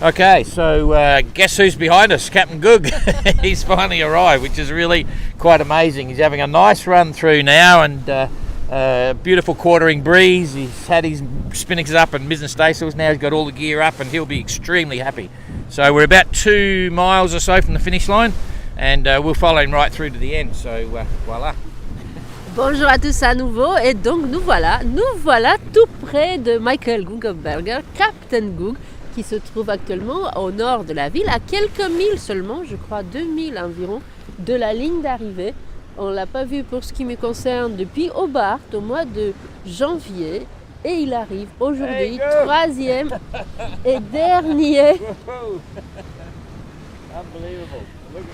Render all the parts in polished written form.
Okay, so guess who's behind us? Captain Gug. He's finally arrived, which is really quite amazing. He's having a nice run through now, and beautiful quartering breeze. He's had his spinnakers up and mizzen staysails. Now he's got all the gear up, and he'll be extremely happy. So we're about 2 miles or so from the finish line, and we'll follow him right through to the end. So voila. Bonjour à tous à nouveau, et donc nous voilà tout près de Michael Guggenberger, Captain Gug, qui se trouve actuellement au nord de la ville, à quelques milles seulement, je crois 2000 environ, de la ligne d'arrivée. On ne l'a pas vu pour ce qui me concerne depuis Hobart au mois de janvier, et il arrive aujourd'hui, troisième et dernier.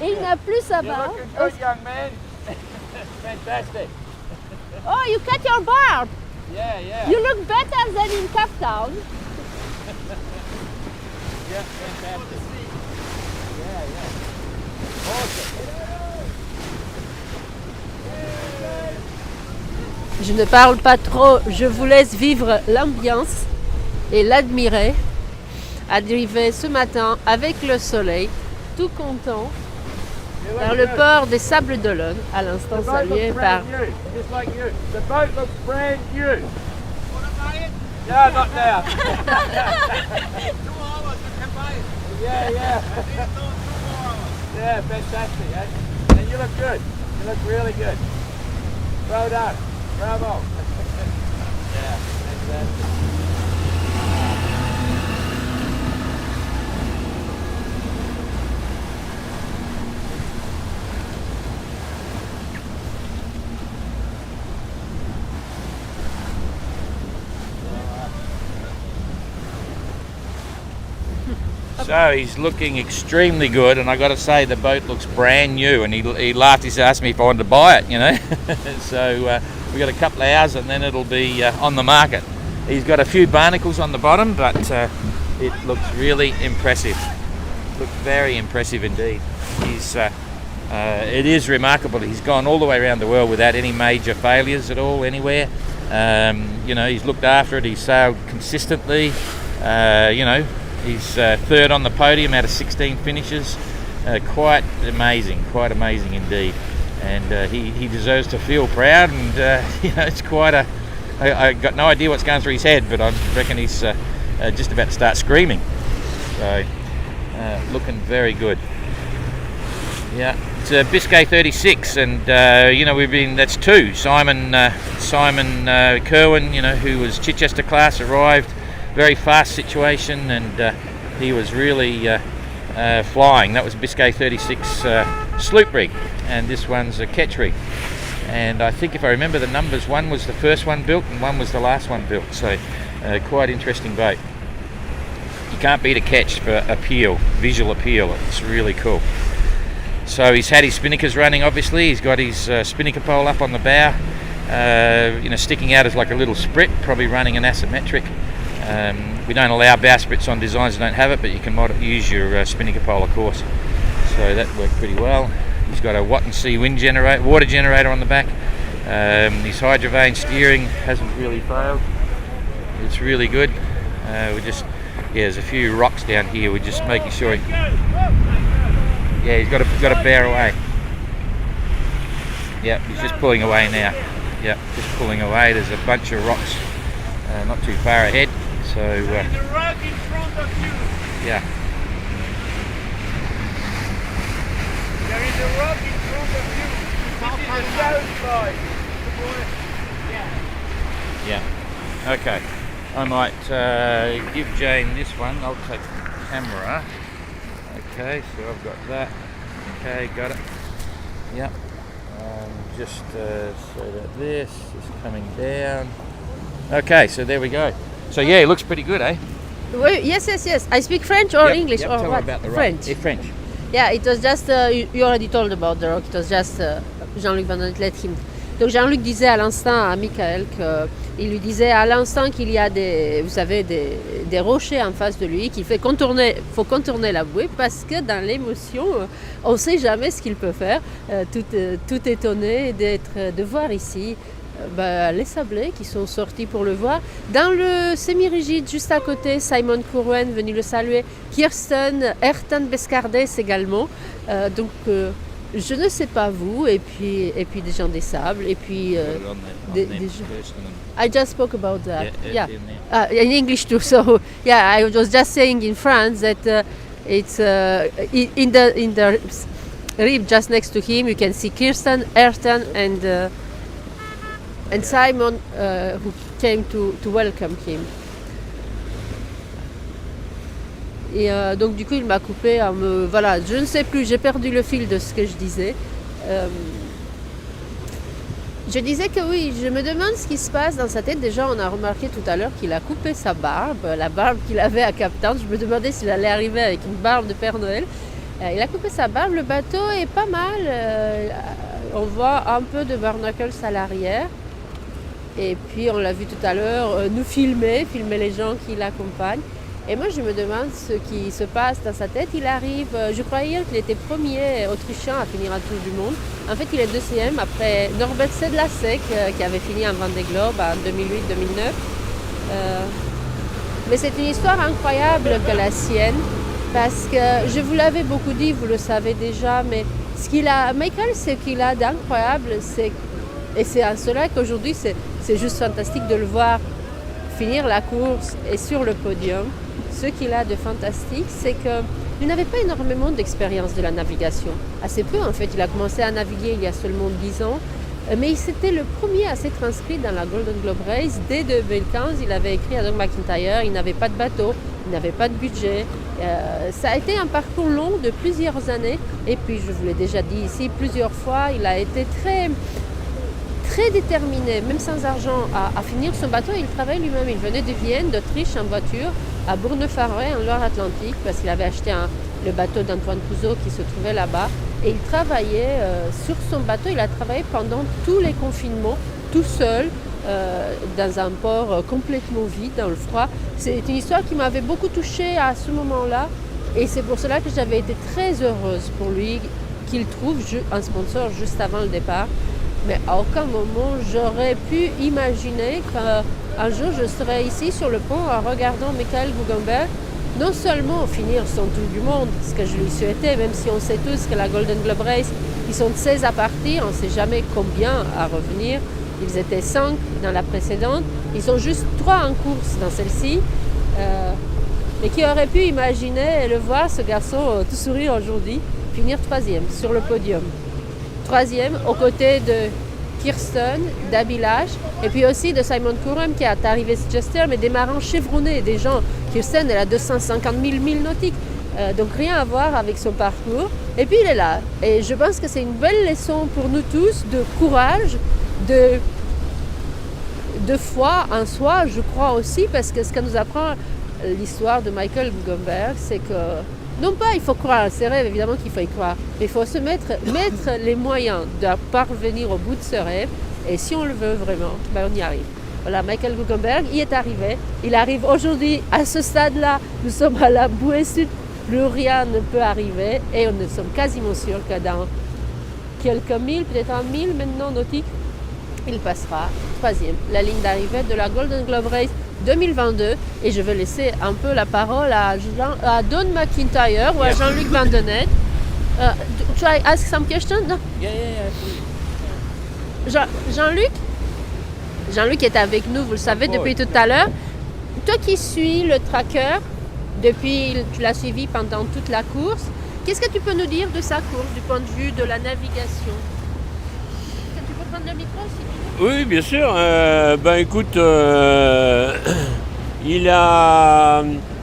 Et il n'a plus sa barbe. Fantastic. Oh, you cut your barb! Yeah. You look better than in Cape Town. Yeah, fantastic. Yeah. Awesome. Je ne parle pas trop, je vous laisse vivre l'ambiance et l'admirer. Arrivé ce matin avec le soleil, tout content, vers le port des Sables d'Olonne, à l'instant salué par... Just like you. The boat looks brand new. Yeah, not now. 2 hours, you can buy it. Yeah. It's 2 more hours. Yeah, fantastic, eh? And you look good. You look really good. Well done. Bravo. Yeah, fantastic. So he's looking extremely good, and I got to say the boat looks brand new. And he laughed. He asked me if I wanted to buy it, you know. So we got a couple of hours, and then it'll be on the market. He's got a few barnacles on the bottom, but it looks really impressive. Looks very impressive indeed. It is remarkable. He's gone all the way around the world without any major failures at all anywhere. He's looked after it. He's sailed consistently. He's third on the podium out of 16 finishes. Quite amazing indeed. And he deserves to feel proud. And it's quite a. I got no idea what's going through his head, but I reckon he's just about to start screaming. So looking very good. Yeah, it's a Biscay 36, and that's 2. Simon Kerwin, who was Chichester class, arrived. Very fast situation, and he was really flying. That was Biscay 36 sloop rig, and this one's a ketch rig. And I think if I remember the numbers, one was the first one built and one was the last one built. So quite interesting boat. You can't beat a ketch for visual appeal. It's really cool. So he's had his spinnakers running, obviously. He's got his spinnaker pole up on the bow, sticking out as like a little sprit, probably running an asymmetric. We don't allow bowsprits on designs that don't have it, but you can use your spinnaker pole, of course. So that worked pretty well. He's got a Watt&C water generator on the back. His hydrovane steering hasn't really failed. It's really good. There's a few rocks down here. We're just making sure. He's got to bear away. Yeah, he's just pulling away now. Yeah, just pulling away. There's a bunch of rocks not too far ahead. So There's a rock in front of you. Yeah. There is a rock in front of you. This is the south side. Yeah. Okay. I might give Jane this one. I'll take the camera. Okay, so I've got that. Okay, got it. Yep. Just so that this is coming down. Okay, so there we go. So yeah, it looks pretty good, eh? Yes. I speak French or English or tell what? About the French. French. Yeah, it was just, you already told about the rock, it was just Jean-Luc Van let him. Donc Jean-Luc disait à l'instant à Michael qu'il lui disait à l'instant qu'il y a des rochers en face de lui, qu'il faut contourner la bouée parce que dans l'émotion, on ne sait jamais ce qu'il peut faire. Tout étonné de voir ici Les Sables qui sont sortis pour le voir. Dans le semi-rigide, juste à côté, Simon Courwen venu le saluer. Kirsten, Ertan Bescardes également. Je ne sais pas vous, et puis des gens des Sables, et puis des gens. I just spoke about that. Yeah. In English too. So yeah, I was just saying in France that it's in the rib just next to him. You can see Kirsten, Ertan, and Simon who came to welcome him. Et donc du coup il m'a coupé voilà, je ne sais plus, j'ai perdu le fil de ce que je disais. Je disais que oui, je me demande ce qui se passe dans sa tête. Déjà on a remarqué tout à l'heure qu'il a coupé sa barbe, la barbe qu'il avait à Cap Town. Je me demandais s'il allait arriver avec une barbe de Père Noël. Il a coupé sa barbe, le bateau est pas mal. On voit un peu de barnacles à l'arrière. Et puis on l'a vu tout à l'heure nous filmer les gens qui l'accompagnent. Et moi je me demande ce qui se passe dans sa tête. Il arrive, je croyais hier qu'il était premier autrichien à finir un tour du monde. En fait il est deuxième après Norbert Sedlacek qui avait fini en Vendée Globe en 2008-2009. Mais c'est une histoire incroyable que la sienne, parce que je vous l'avais beaucoup dit, vous le savez déjà, mais Michael, ce qu'il a d'incroyable, et c'est en cela qu'aujourd'hui c'est juste fantastique de le voir finir la course et sur le podium. Ce qu'il a de fantastique, c'est qu'il n'avait pas énormément d'expérience de la navigation. Assez peu en fait, il a commencé à naviguer il y a seulement 10 ans, mais il c'était le premier à s'être inscrit dans la Golden Globe Race. Dès 2015, il avait écrit à Doug McIntyre, il n'avait pas de bateau, il n'avait pas de budget. Ça a été un parcours long de plusieurs années, et puis je vous l'ai déjà dit ici plusieurs fois, il a été très déterminé, même sans argent, à finir son bateau. Il travaillait lui-même, il venait de Vienne, d'Autriche en voiture, à Bournefaret, en Loire-Atlantique, parce qu'il avait acheté le bateau d'Antoine Couzeau qui se trouvait là-bas. Et il travaillait sur son bateau, il a travaillé pendant tous les confinements, tout seul, dans un port complètement vide, dans le froid. C'est une histoire qui m'avait beaucoup touchée à ce moment-là, et c'est pour cela que j'avais été très heureuse pour lui qu'il trouve un sponsor juste avant le départ. Mais à aucun moment j'aurais pu imaginer qu'un jour je serais ici sur le pont en regardant Michael Guggenberger non seulement finir son tour du monde, ce que je lui souhaitais, même si on sait tous que la Golden Globe Race, ils sont 16 à partir, on ne sait jamais combien à revenir. Ils étaient 5 dans la précédente, ils sont juste 3 en course dans celle-ci. Mais qui aurait pu imaginer le voir, ce garçon tout sourire aujourd'hui, finir 3e sur le podium. 3e aux côtés de Kirsten, d'Abilage, et puis aussi de Simon Courwen qui est arrivé Chester, mais des marins chevronnés, des gens. Kirsten, elle a 250 000 milles nautiques, donc rien à voir avec son parcours. Et puis il est là. Et je pense que c'est une belle leçon pour nous tous de courage, de foi en soi, je crois aussi, parce que ce que nous apprend l'histoire de Michael Guggenberger, c'est que non pas il faut croire à ses rêves, évidemment qu'il faut y croire, mais il faut se mettre les moyens de parvenir au bout de ce rêve, et si on le veut vraiment, on y arrive. Voilà, Michael Guggenberger y est arrivé, il arrive aujourd'hui à ce stade-là, nous sommes à la bouée sud, plus rien ne peut arriver, et nous sommes quasiment sûrs que dans quelques milles, peut-être 1 mille maintenant nautiques, il passera 3e, la ligne d'arrivée de la Golden Globe Race 2022, et je vais laisser un peu la parole à Don McIntyre ou à Jean-Luc Vandenet. Try ask some questions? No? Yeah. Jean-Luc est avec nous, vous le savez, depuis tout à l'heure. Toi qui suis le tracker, tu l'as suivi pendant toute la course, qu'est-ce que tu peux nous dire de sa course, du point de vue de la navigation? Est-ce que tu peux prendre le micro si tu veux? Oui, bien sûr. Écoute,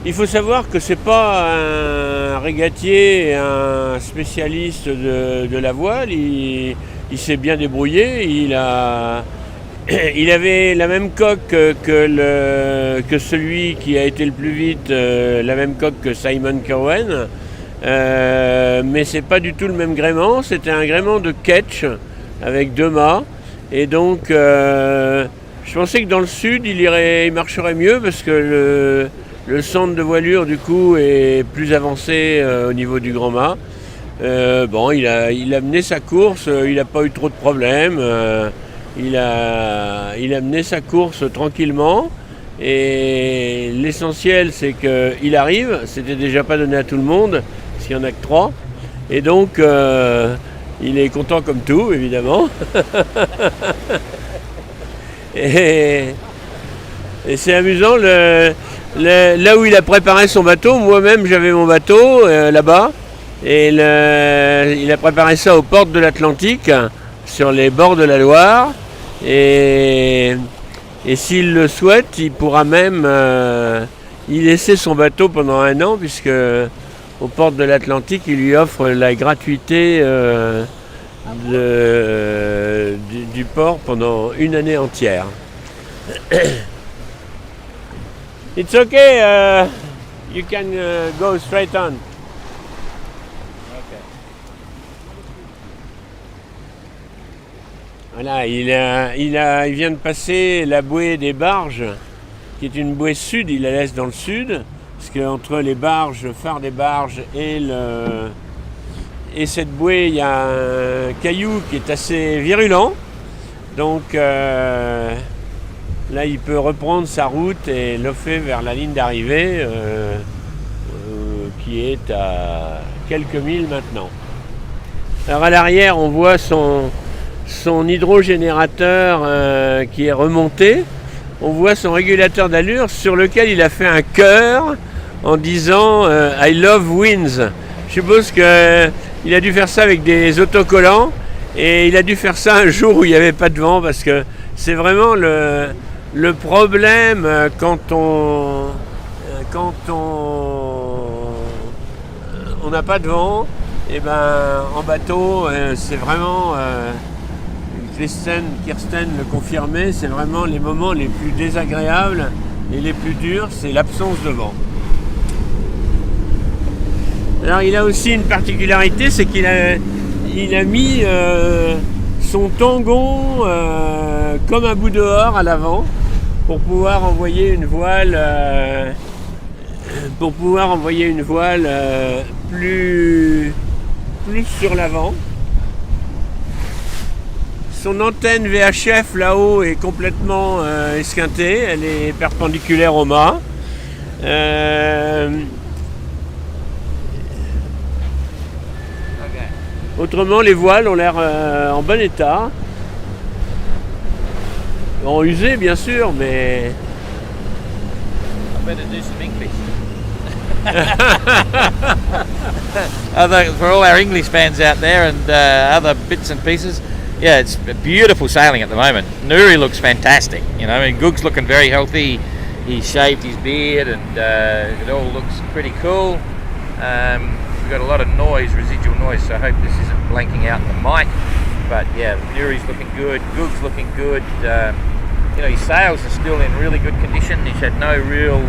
il faut savoir que c'est pas un régatier, un spécialiste de la voile. Il s'est bien débrouillé. Il avait la même coque que celui qui a été le plus vite, la même coque que Simon Courwen. Mais c'est pas du tout le même gréement. C'était un gréement de ketch avec 2 mâts. Et donc, je pensais que dans le sud, il marcherait mieux parce que le centre de voilure, du coup, est plus avancé au niveau du grand mât. Il a mené sa course, il n'a pas eu trop de problèmes. il a mené sa course tranquillement. Et l'essentiel, c'est qu'il arrive. C'était déjà pas donné à tout le monde, parce qu'il n'y en a que 3. Et donc, il est content comme tout, évidemment. et c'est amusant, là où il a préparé son bateau, moi-même j'avais mon bateau là-bas. Et il a préparé ça aux portes de l'Atlantique, sur les bords de la Loire. Et s'il le souhaite, il pourra même y laisser son bateau pendant 1 an, puisque aux portes de l'Atlantique, il lui offre la gratuité du port pendant 1 année entière. It's okay, you can go straight on. Voilà, il vient de passer la bouée des barges, qui est une bouée sud, il la laisse dans le sud, parce qu'entre les barges, le phare des barges et cette bouée, il y a un caillou qui est assez virulent. Donc là, il peut reprendre sa route et l'offer vers la ligne d'arrivée, qui est à quelques milles maintenant. Alors à l'arrière, on voit son hydrogénérateur qui est remonté. On voit son régulateur d'allure sur lequel il a fait un cœur en disant I love winds. Je suppose qu'il a dû faire ça avec des autocollants et il a dû faire ça un jour où il n'y avait pas de vent, parce que c'est vraiment le problème quand on n'a pas de vent. Et ben en bateau, c'est vraiment Kirsten le confirmait, c'est vraiment les moments les plus désagréables et les plus durs, c'est l'absence de vent. Alors il a aussi une particularité, c'est qu'il a mis son tangon comme un bout dehors à l'avant pour pouvoir envoyer une voile plus sur l'avant. Son antenne VHF là-haut est complètement esquintée, elle est perpendiculaire au mât. Autrement, les voiles ont l'air en bon état. En usé, bien sûr, mais... I better do some English. For all our English fans out there and other bits and pieces, yeah, it's beautiful sailing at the moment. NURI looks fantastic. You know, I mean, Gug's looking very healthy. He shaved his beard, and it all looks pretty cool. We've got a lot of noise, residual noise, so I hope this isn't blanking out the mic. But yeah, NURI's looking good. Gug's looking good. You know, his sails are still in really good condition. He's had no real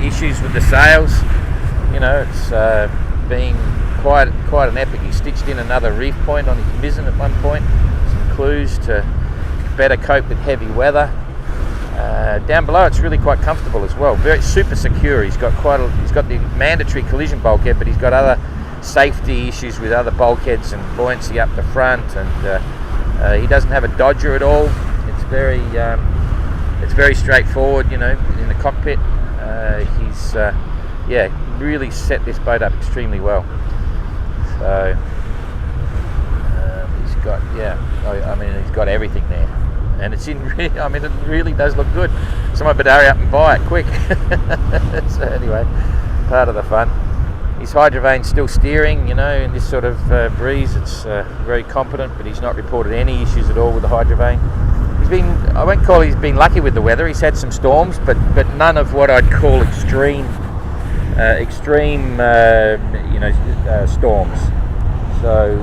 issues with the sails. You know, it's been quite an epic. He stitched in another reef point on his mizzen at one point, some clues to better cope with heavy weather. Down below, it's really quite comfortable as well. Very super secure. He's got the mandatory collision bulkhead, but he's got other safety issues with other bulkheads and buoyancy up the front, and he doesn't have a dodger at all. It's very straightforward, you know, in the cockpit. He's really set this boat up extremely well. So he's got he's got everything there, and it's in. It really does look good. Someone better hurry up and buy it quick. So anyway, part of the fun. His hydrovane's still steering, you know, in this sort of breeze. It's very competent, but he's not reported any issues at all with the hydrovane. I won't call he's been lucky with the weather. He's had some storms, but none of what I'd call extreme storms. So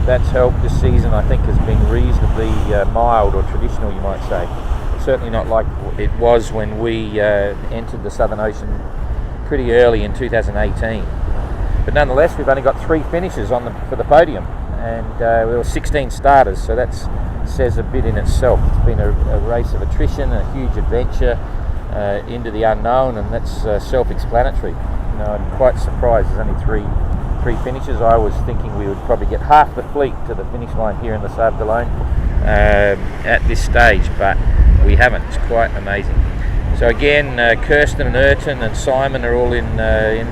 that's helped. This season, I think, has been reasonably mild or traditional, you might say. Certainly not like it was when we entered the Southern Ocean pretty early in 2018. But nonetheless, we've only got 3 finishes for the podium, and there were 16 starters, so that says a bit in itself. It's been a race of attrition, a huge adventure into the unknown, and that's self-explanatory. You know, I'm quite surprised there's only three finishes. I was thinking we would probably get half the fleet to the finish line here in Les Sables alone. at this stage, but we haven't. It's quite amazing. So again, Kirsten and Erton and Simon are all in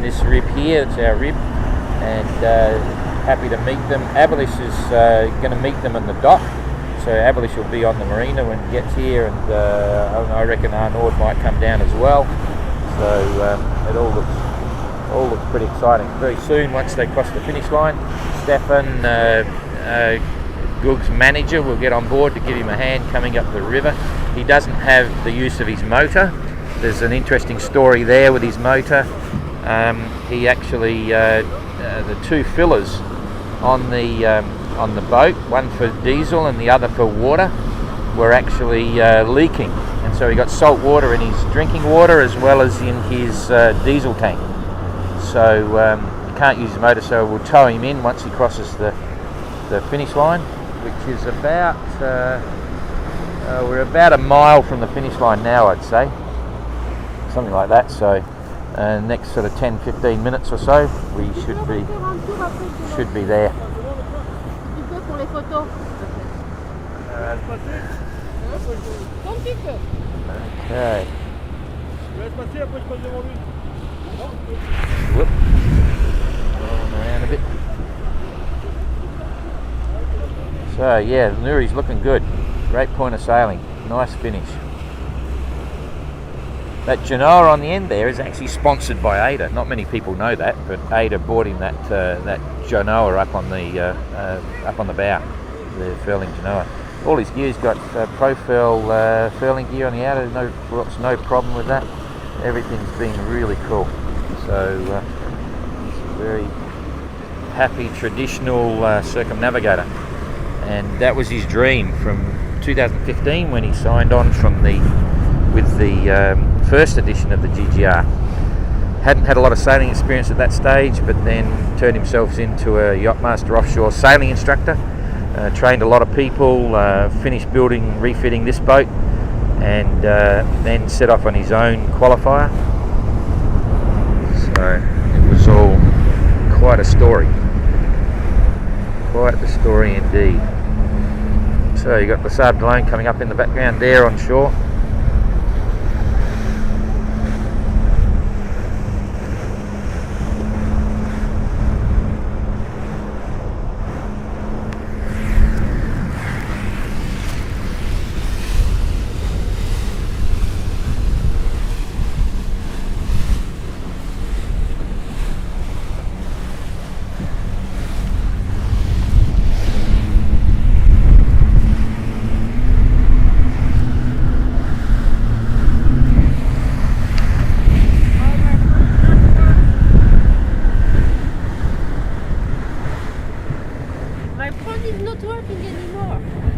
this rib here. It's our rib, and happy to meet them. Abelish is going to meet them in the dock. So Abelish will be on the marina when he gets here, and I reckon Arnaud might come down as well. So it all looks pretty exciting. Very soon, once they cross the finish line, Stefan, Gug's manager, will get on board to give him a hand coming up the river. He doesn't have the use of his motor. There's an interesting story there with his motor. He actually, the two fillers on the boat, one for diesel and the other for water, were actually leaking, and so he got salt water in his drinking water as well as in his diesel tank. So he can't use his motor, so we'll tow him in once he crosses the finish line, which is about we're about a mile from the finish line now, I'd say, something like that. So next sort of 10-15 minutes or so we should be there. Okay. Whoop. Rolling around a bit. So yeah, the NURI's looking good. Great point of sailing. Nice finish. That Genoa on the end there is actually sponsored by Ada. Not many people know that, but Ada bought him that Genoa up on the bow, the furling Genoa. All his gear's got profile furling gear on the outer. No problem with that. Everything's been really cool. So he's a very happy traditional circumnavigator, and that was his dream from 2015 when he signed on with the first edition of the GGR. Hadn't had a lot of sailing experience at that stage, but then turned himself into a Yachtmaster offshore sailing instructor. Trained a lot of people, finished refitting this boat, and then set off on his own qualifier. So it was all quite a story. Quite the story indeed. So you got Les Sables coming up in the background there on shore.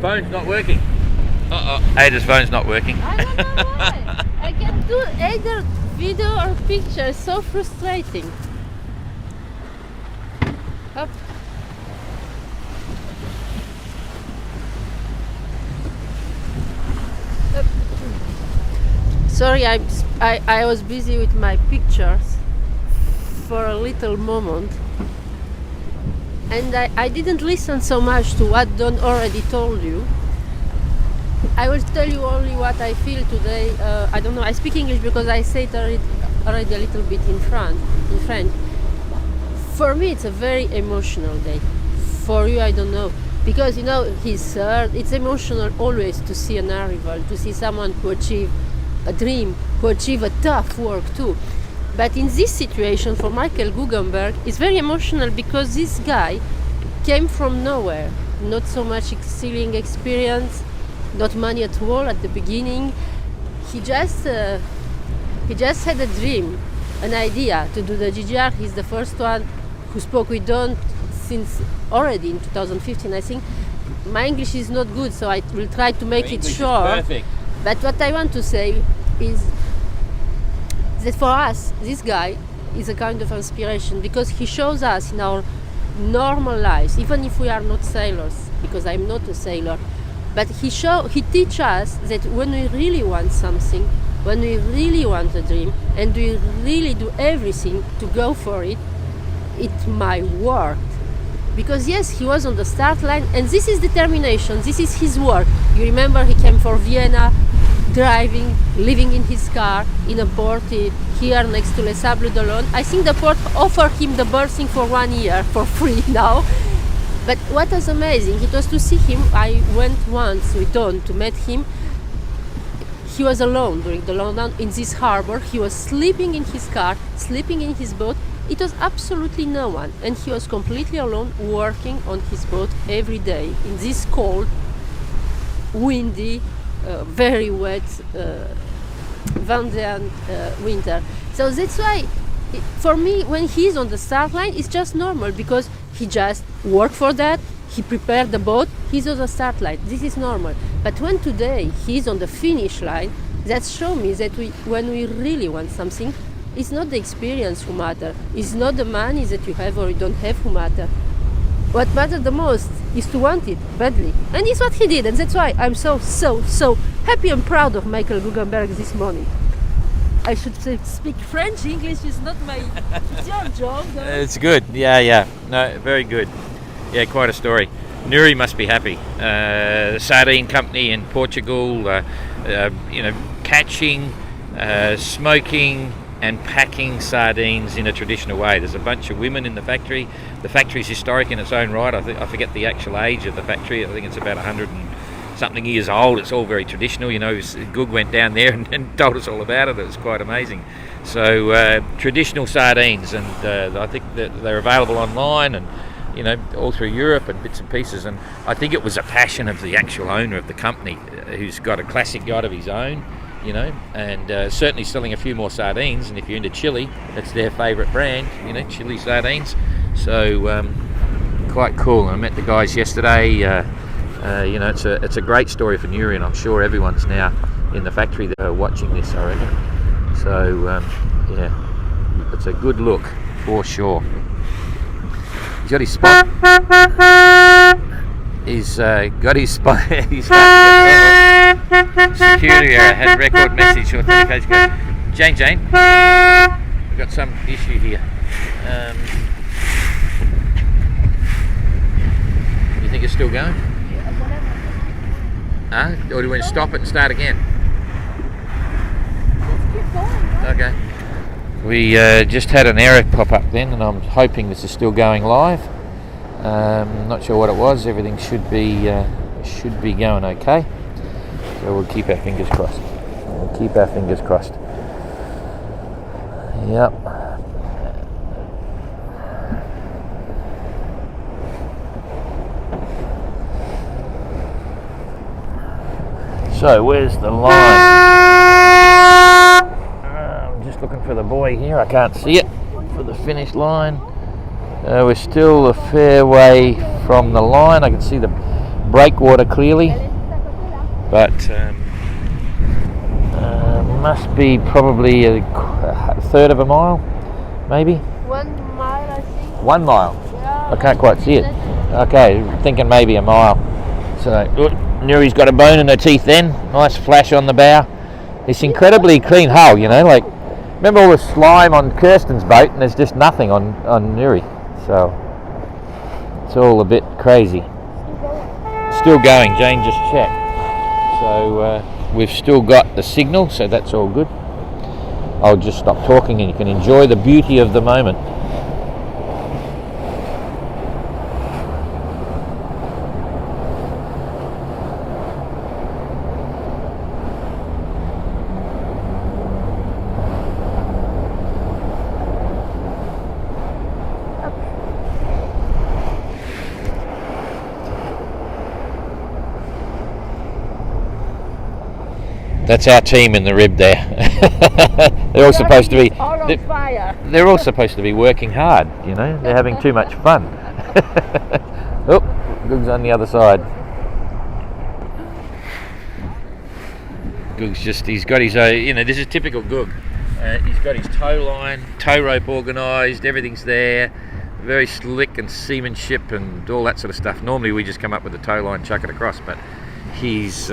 Phone's not working. Ada's phone's not working. I don't know why. I can do either video or picture. It's so frustrating. Up. Up. Sorry, I was busy with my pictures for a little moment. And I didn't listen so much to what Don already told you. I will tell you only what I feel today. I don't know, I speak English because I say it already a little bit in French. For me, it's a very emotional day. For you, I don't know. Because, you know, it's emotional always to see an arrival, to see someone who achieved a dream, who achieved a tough work too. But in this situation, for Michael Guggenberger, it's very emotional because this guy came from nowhere. Not so much sailing experience, not money at all at the beginning. He just had a dream, an idea to do the GGR. He's the first one who spoke with Don since already in 2015, I think. My English is not good, so I will try to make it short. Perfect. But what I want to say is that for us, this guy is a kind of inspiration because he shows us in our normal lives, even if we are not sailors, because I'm not a sailor, but he teaches us that when we really want something, when we really want a dream, and we really do everything to go for it, it might work. Because yes, he was on the start line, and this is determination, this is his work. You remember he came for Vienna, driving, living in his car in a port here next to Les Sables d'Olonne. I think the port offered him the berthing for 1 year for free now. But what was amazing, it was to see him. I went once with Don to meet him. He was alone during the lockdown in this harbor. He was sleeping in his car, sleeping in his boat. It was absolutely no one, and he was completely alone working on his boat every day in this cold, windy, very wet Vendéan winter. So that's why, for me, when he's on the start line, it's just normal because he just worked for that. He prepared the boat. He's on the start line. This is normal. But when today he's on the finish line, that shows me that when we really want something, it's not the experience who matter. It's not the money that you have or you don't have who matter. What matters the most is to want it badly. And it's what he did. And that's why I'm so happy and proud of Michael Guggenberger this morning. I should speak French. English is not my... It's your job, though. It's good. Yeah. No, very good. Yeah, quite a story. NURI must be happy. The sardine company in Portugal, catching, smoking, and packing sardines in a traditional way. There's a bunch of women in the factory. The factory's historic in its own right. I forget the actual age of the factory. I think it's about 100 and something years old. It's all very traditional. Gug went down there and told us all about it. It was quite amazing. So traditional sardines, and I think that they're available online and all through Europe and bits and pieces. And I think it was a passion of the actual owner of the company, who's got a classic yacht of his own, and certainly selling a few more sardines. And if you're into chili, that's their favourite brand, chili sardines. So quite cool. I met the guys yesterday. It's a great story for NURI, and I'm sure everyone's now in the factory that are watching this, I reckon. So it's a good look for sure. He's got his spot. He's got his spot. He's starting to get security error. Had record message authentication. Jane, we've got some issue here. You think it's still going? Or do we want to stop it and start again? Okay. We just had an error pop up then, and I'm hoping this is still going live. Not sure what it was. Everything should be going okay. So we'll keep our fingers crossed. Yep. So where's the line? I'm just looking for the buoy here. I can't see it for the finish line. We're still a fair way from the line. I can see the breakwater clearly, but must be probably a third of a mile, maybe. 1 mile, I think. 1 mile. Yeah, I can't quite see it. Okay, thinking maybe a mile. So NURI's got a bone in her teeth then. Nice flash on the bow. It's incredibly clean hull, Remember all the slime on Kirsten's boat, and there's just nothing on NURI. So it's all a bit crazy. Still going, Jane just checked. So we've still got the signal, so that's all good. I'll just stop talking and you can enjoy the beauty of the moment. That's our team in the rib there. They're all supposed to be. They're all supposed to be working hard. They're having too much fun. Oh, Gug's on the other side. Gug's he's got his own. This is typical Gug. He's got his tow rope organised. Everything's there. Very slick and seamanship and all that sort of stuff. Normally we just come up with the tow line, chuck it across, but he's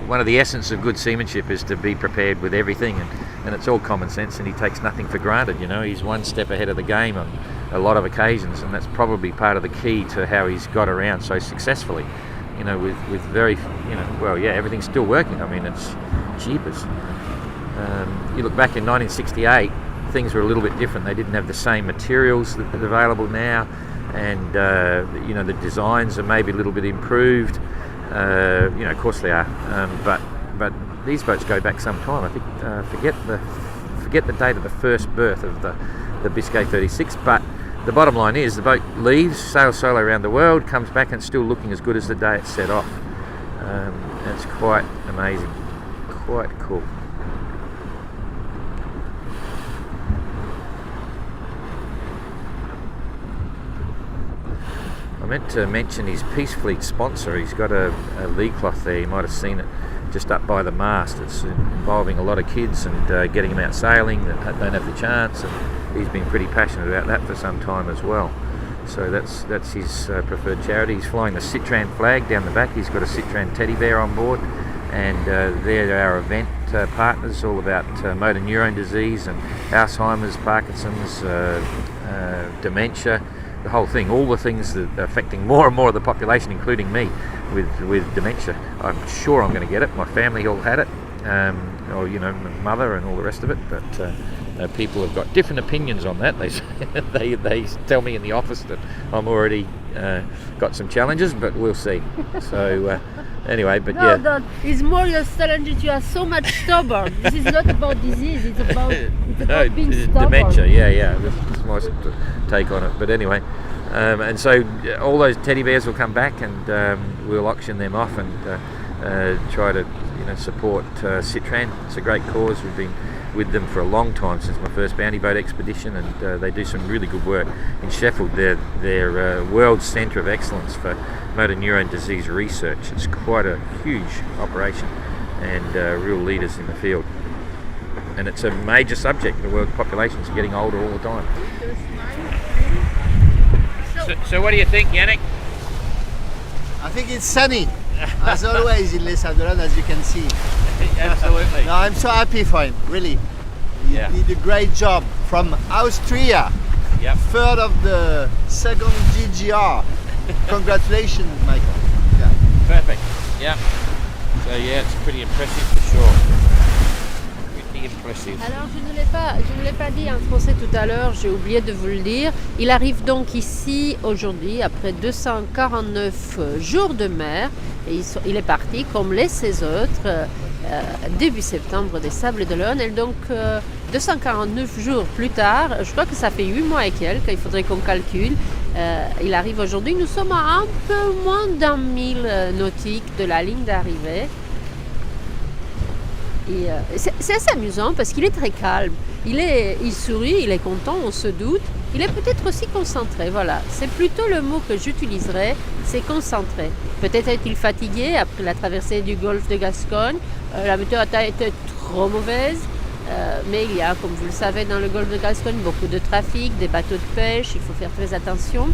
one of the essence of good seamanship is to be prepared with everything, and it's all common sense, and he takes nothing for granted. He's one step ahead of the game a lot of occasions, and that's probably part of the key to how he's got around so successfully. With very, everything's still working. I mean, it's jeepers. You look back in 1968, things were a little bit different. They didn't have the same materials that are available now, and the designs are maybe a little bit improved. Of course they are, but these boats go back some time. I think forget the date of the first berth of the Biscay 36, but the bottom line is the boat leaves, sails solo around the world, comes back and still looking as good as the day it set off. It's quite amazing, quite cool. I meant to mention his Peace Fleet sponsor. He's got a lee cloth there, you might have seen it, just up by the mast. It's involving a lot of kids and getting them out sailing that don't have the chance, and he's been pretty passionate about that for some time as well. So that's his preferred charity. He's flying the Citran flag down the back. He's got a Citran teddy bear on board, and they're our event partners, all about motor neurone disease and Alzheimer's, Parkinson's, dementia, the whole thing, all the things that are affecting more and more of the population, including me, with dementia. I'm sure I'm going to get it. My family all had it, or my mother and all the rest of it, but people have got different opinions on that. They tell me in the office that I'm already got some challenges, but we'll see. So anyway, but no, yeah. No, it's more your challenges. You are so much stubborn. This is not about disease. It's about being stubborn. Dementia. Yeah. That's my take on it. But anyway, and so all those teddy bears will come back, and we'll auction them off and try to support Citran. It's a great cause. We've been with them for a long time, since my first bounty boat expedition, and they do some really good work in Sheffield. They're world centre of excellence for motor neurone disease research. It's quite a huge operation, and real leaders in the field, and it's a major subject. The world populations are getting older all the time. So what do you think, Yannick? I think it's sunny, as always in Les Sables, as you can see. Absolutely. No, I'm so happy for him, really. He did a great job from Austria. Yep. Third of the second GGR. Congratulations, Michael. Yeah. Perfect. Yeah. So it's pretty impressive for sure. Pretty impressive. Alors je ne l'ai pas dit en français tout à l'heure, j'ai oublié de vous le dire. Il arrive donc ici aujourd'hui après 249 jours de mer, et il est parti comme les 16 autres début septembre des Sables d'Olonne, et donc 249 jours plus tard, je crois que ça fait 8 mois et quelques, il faudrait qu'on calcule. Il arrive aujourd'hui, nous sommes à un peu moins d'1000 nautiques de la ligne d'arrivée. Et c'est assez amusant parce qu'il est très calme. Il sourit, il est content, on se doute. Il est peut-être aussi concentré, voilà. C'est plutôt le mot que j'utiliserais, c'est concentré. Peut-être est-il fatigué après la traversée du golfe de Gascogne. La météo a été trop mauvaise, mais il y a, comme vous le savez, dans le golfe de Gascogne, beaucoup de trafic, des bateaux de pêche, il faut faire très attention.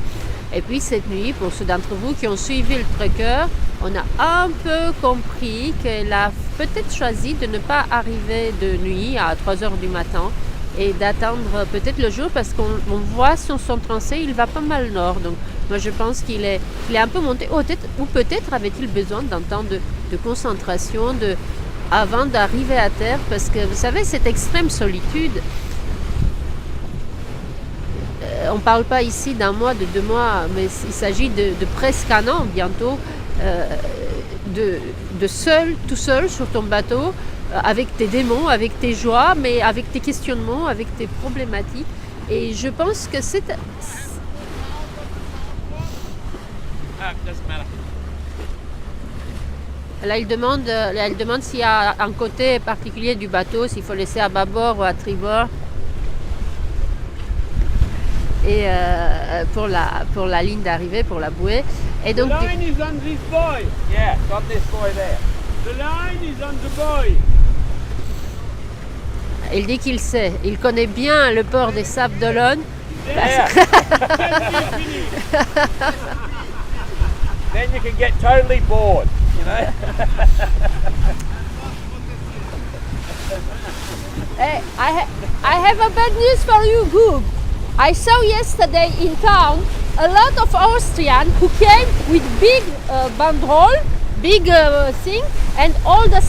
Et puis cette nuit, pour ceux d'entre vous qui ont suivi le trucker, on a un peu compris qu'elle a peut-être choisi de ne pas arriver de nuit à 3h du matin et d'attendre peut-être le jour, parce qu'on voit sur son tracé, il va pas mal nord. Donc moi je pense qu'il est un peu monté, ou peut-être avait-il besoin d'un temps de concentration avant d'arriver à terre, parce que vous savez, cette extrême solitude, on ne parle pas ici d'un mois, de 2 mois, mais il s'agit de presque un an bientôt, de seul, tout seul sur ton bateau, avec tes démons, avec tes joies, mais avec tes questionnements, avec tes problématiques. Et je pense que c'est... Là, il demande s'il y a un côté particulier du bateau, s'il faut laisser à bâbord ou à tribord. Et pour la ligne d'arrivée, pour la bouée. Et donc, The line is on this buoy. Yeah, it's on this buoy there. The line is on the buoy. il dit qu'il sait, il connaît bien le port des Sables d'Olonne. Yeah. Then you can get totally bored, you know. Hey, I have a bad news for you, Goog. I saw yesterday in town a lot of Austrians who came with big banderole, big thing, and all the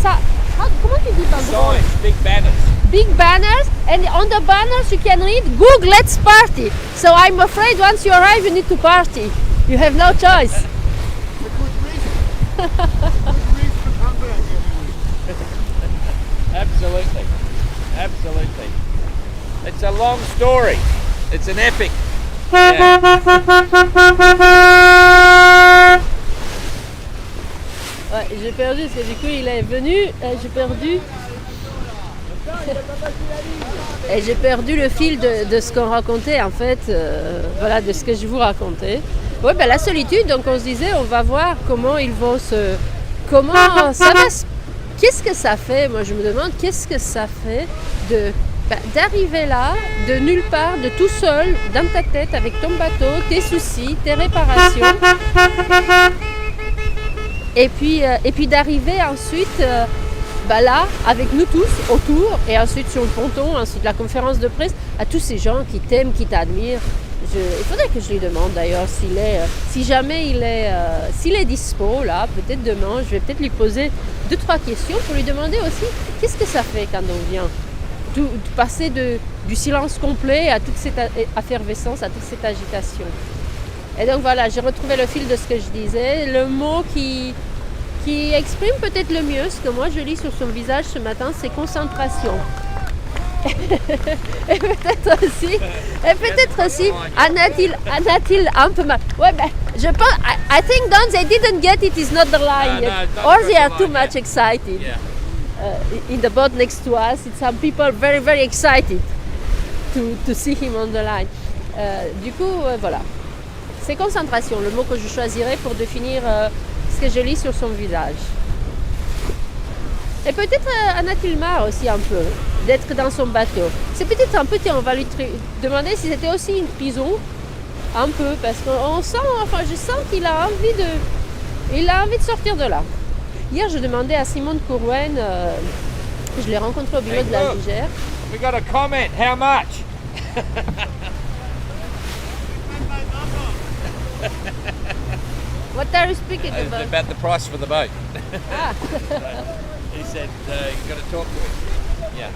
comment tu dis banderole? Signs, big banners. Big banners, and on the banners you can read "Gug, let's party." So I'm afraid once you arrive, you need to party. You have no choice. It's a good reason. Good reason for Hamburg every week. Absolutely. Absolutely. It's a long story. It's an epic. Yeah. Ouais, j'ai perdu parce que du coup il est venu, j'ai perdu. Et j'ai perdu le fil de ce qu'on racontait en fait, voilà, de ce que je vous racontais. Ouais, ben la solitude, donc on se disait, on va voir comment ils vont comment ça va qu'est-ce que ça fait, moi je me demande, qu'est-ce que ça fait d'arriver là, de nulle part, de tout seul, dans ta tête, avec ton bateau, tes soucis, tes réparations. Et puis d'arriver ensuite là, avec nous tous, autour, et ensuite sur le ponton, ensuite la conférence de presse, à tous ces gens qui t'aiment, qui t'admirent. Il faudrait que je lui demande d'ailleurs si jamais s'il est dispo, là, peut-être demain, je vais peut-être lui poser 2-3 questions pour lui demander aussi qu'est-ce que ça fait quand on vient. De passer du silence complet à toute cette effervescence, à toute cette agitation. Et donc voilà, j'ai retrouvé le fil de ce que je disais, le mot qui exprime peut-être le mieux ce que moi je lis sur son visage ce matin, c'est concentration. et peut-être aussi, a-t-il un peu mal. Ouais, ben, je pense, I think they didn't get it, is not the line yet. Or they are too much excited. Yeah. In the boat next to us, it's some people very, very excited to see him on the line. Du coup, voilà. C'est concentration, le mot que je choisirais pour définir ce que je lis sur son visage. Et peut-être en a-t-il marre aussi un peu d'être dans son bateau. C'est peut-être un peu, on va lui demander si c'était aussi une prison, un peu, parce qu'on sent, je sens qu'il a envie de sortir de là. Hier, je demandais à Simone Courwen, je l'ai rencontré au bureau de la Ligère. We got a comment. How much? What are you speaking about? About the price for the boat. Ah. He said you've got to talk to him. Yeah.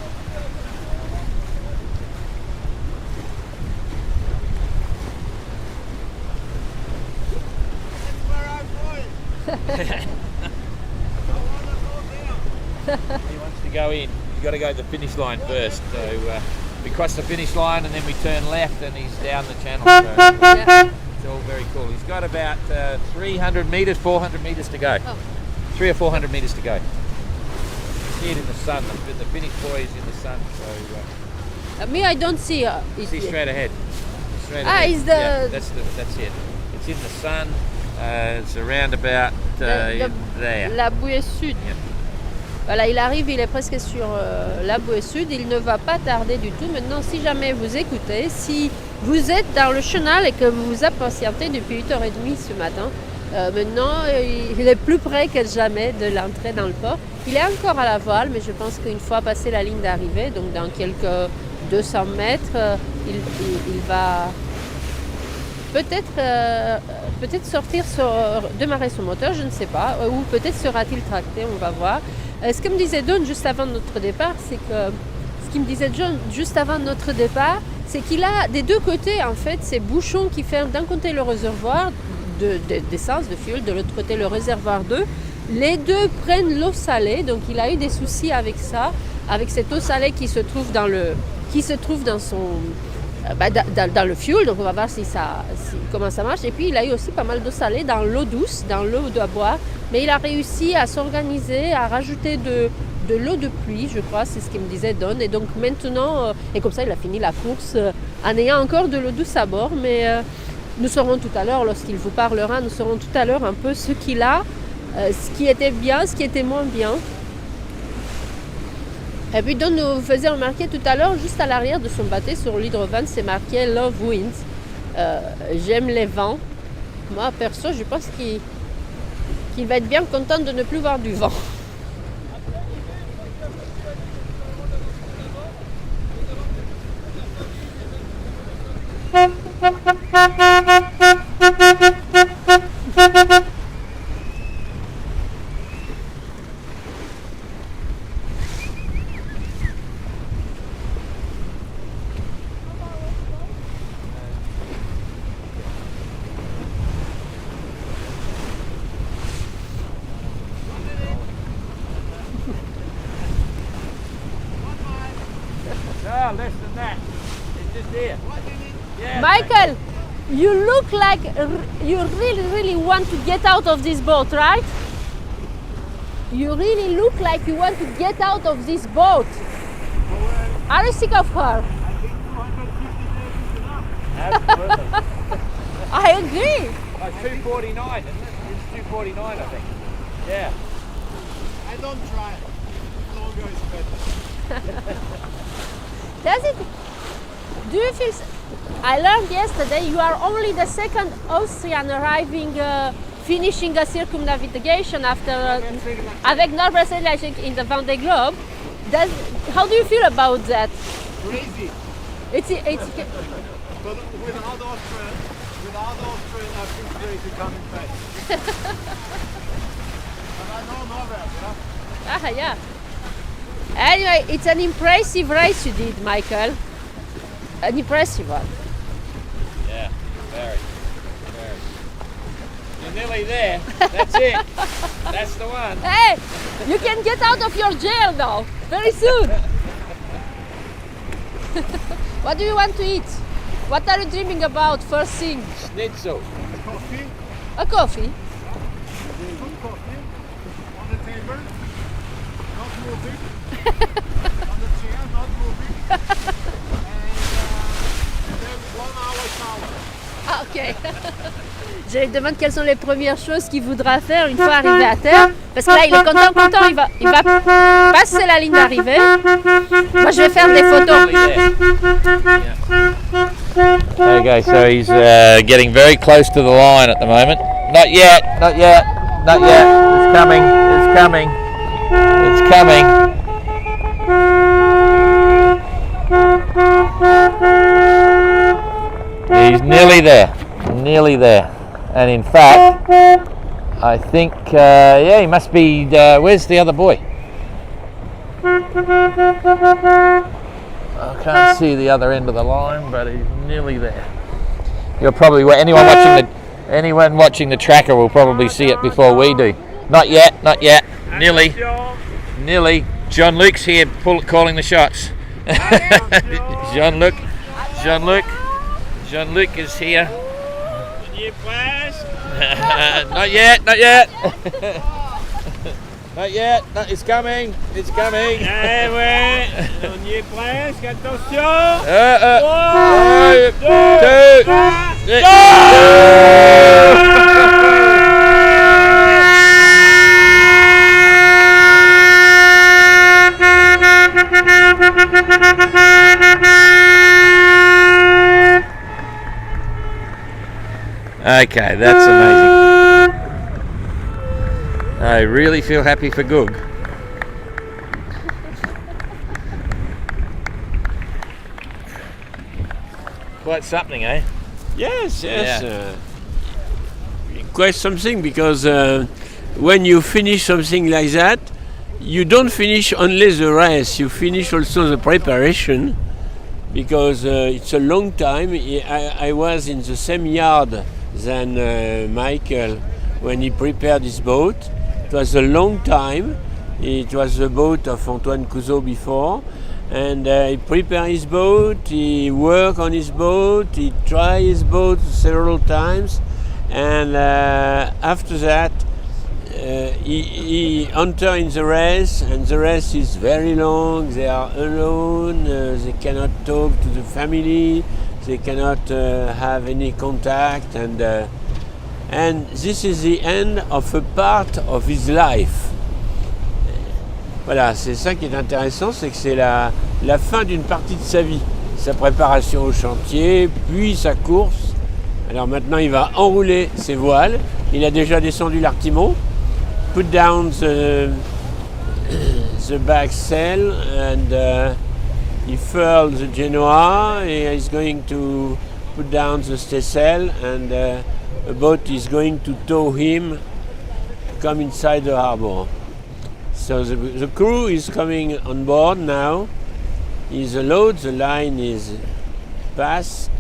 He wants to go in. You've got to go to the finish line first. So we cross the finish line and then we turn left and he's down the channel. So it's all very cool. He's got about 300 metres, 400 metres to go. Oh. 300 or 400 metres to go. You see it in the sun. The finish buoy is in the sun. So Me, I don't see. see straight ahead. Straight Ah, ahead. is the- Yeah, that's it. It's in the sun. It's around about there. La bouée sud. Yep. Voilà, il arrive, il est presque sur la bouée sud, il ne va pas tarder du tout. Maintenant, si jamais vous écoutez, si vous êtes dans le chenal et que vous vous impatientez depuis 8h30 ce matin, maintenant, il est plus près que jamais de l'entrée dans le port. Il est encore à la voile, mais je pense qu'une fois passé la ligne d'arrivée, donc dans quelques 200 mètres, il va peut-être sortir, démarrer son moteur, je ne sais pas, ou peut-être sera-t-il tracté, on va voir. Ce que me disait John juste avant notre départ, c'est qu'il a des deux côtés en fait ces bouchons qui ferment d'un côté le réservoir d'essence, de fuel, de l'autre côté le réservoir d'eau. Les deux prennent l'eau salée, donc il a eu des soucis avec ça, avec cette eau salée qui se trouve dans le fuel, donc on va voir comment ça marche. Et puis il a eu aussi pas mal d'eau salée dans l'eau douce, dans l'eau de boire, mais il a réussi à s'organiser, à rajouter de l'eau de pluie, je crois, c'est ce qu'il me disait Don. Et donc maintenant, et comme ça il a fini la course en ayant encore de l'eau douce à bord, mais nous saurons tout à l'heure, lorsqu'il vous parlera, nous saurons tout à l'heure un peu ce qu'il a, ce qui était bien, ce qui était moins bien. Et puis Don nous faisait remarquer tout à l'heure, juste à l'arrière de son bateau sur l'hydrovan, c'est marqué Love Winds. J'aime les vents. Moi perso, je pense qu'il va être bien content de ne plus voir du vent. No, less than that. It's just here. Yeah. Michael, you look like you really want to get out of this boat, right? You really look like you want to get out of this boat. Are you sick of her? Absolutely. I agree. Oh, 249, isn't it? It's 249, I think. Yeah. I don't try. Longer is better. Does it? Do you feel? I learned yesterday you are only the second Austrian arriving, finishing a circumnavigation after avec Norbert Sedlacek in the Vendée Globe. How do you feel about that? Crazy. It's But without Austria, I feel crazy coming back. But I know Norbert, yeah? yeah. Anyway, it's an impressive race you did, Michael. An impressive one. Yeah, very. You're nearly there. That's it. That's the one. Hey, you can get out of your jail now, very soon. What do you want to eat? What are you dreaming about first thing? Schnitzel. Coffee, A coffee? good coffee, on the table, not moving, on the chair, not moving, and then 1 hour shower. Ah, ok. Je lui demande quelles sont les premières choses qu'il voudra faire une fois arrivé à terre. Parce que là, il est content, il va passer la ligne d'arrivée. Moi, je vais faire des photos. Okay, so he's getting very close to the line at the moment. Not yet. It's coming. He's nearly there. And in fact, I think, he must be, where's the other boy? I can't see the other end of the line, but he's nearly there. You'll probably, anyone watching the tracker will probably see it before we do. Not yet. Nearly. Jean-Luc's here calling the shots. Jean-Luc is here. Not yet. It's coming. Eh ouais, on y est presque, attention. 2. Okay, that's amazing. I really feel happy for Gug. Quite something, eh? Yes. Yeah. Quite something, because when you finish something like that, you don't finish only the race, you finish also the preparation, because it's a long time. I was in the same yard than Michael when he prepared his boat. It was a long time. It was the boat of Antoine Couzeau before, and he prepared his boat, he worked on his boat, he tried his boat several times, and after that he entered in the race, and the race is very long. They are alone, they cannot talk to the family, they cannot have any contact, and this is the end of a part of his life. Voilà, c'est ça qui est intéressant, c'est que c'est la fin d'une partie de sa vie, sa préparation au chantier, puis sa course. Alors maintenant, il va enrouler ses voiles. Il a déjà descendu l'artimon, put down the back sail, and he furled the Genoa. He is going to put down the staysail, and a boat is going to tow him, come inside the harbor. So the crew is coming on board now. Is a load, the line is passed.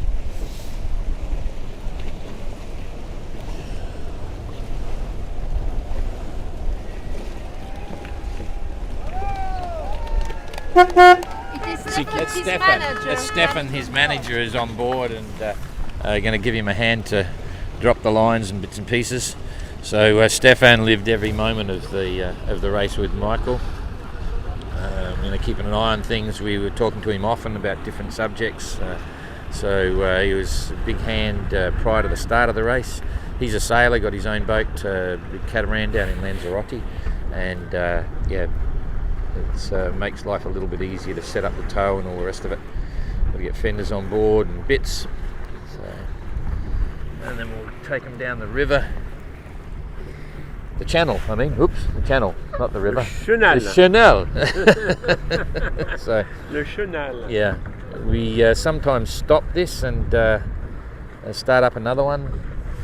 That's Stefan, his manager, is on board and going to give him a hand to drop the lines and bits and pieces. So Stefan lived every moment of the race with Michael. Keeping an eye on things. We were talking to him often about different subjects. So he was a big hand prior to the start of the race. He's a sailor, got his own boat, the catamaran down in Lanzarote, and it makes life a little bit easier to set up the tow and all the rest of it. We'll get fenders on board and bits. And then we'll take them down the river. The channel, the channel, not the river. Le Chanel. So, Le Chanel. Yeah, we sometimes stop this and start up another one.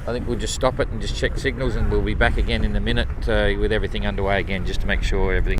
I think we'll just stop it and just check signals, and we'll be back again in a minute with everything underway again, just to make sure everything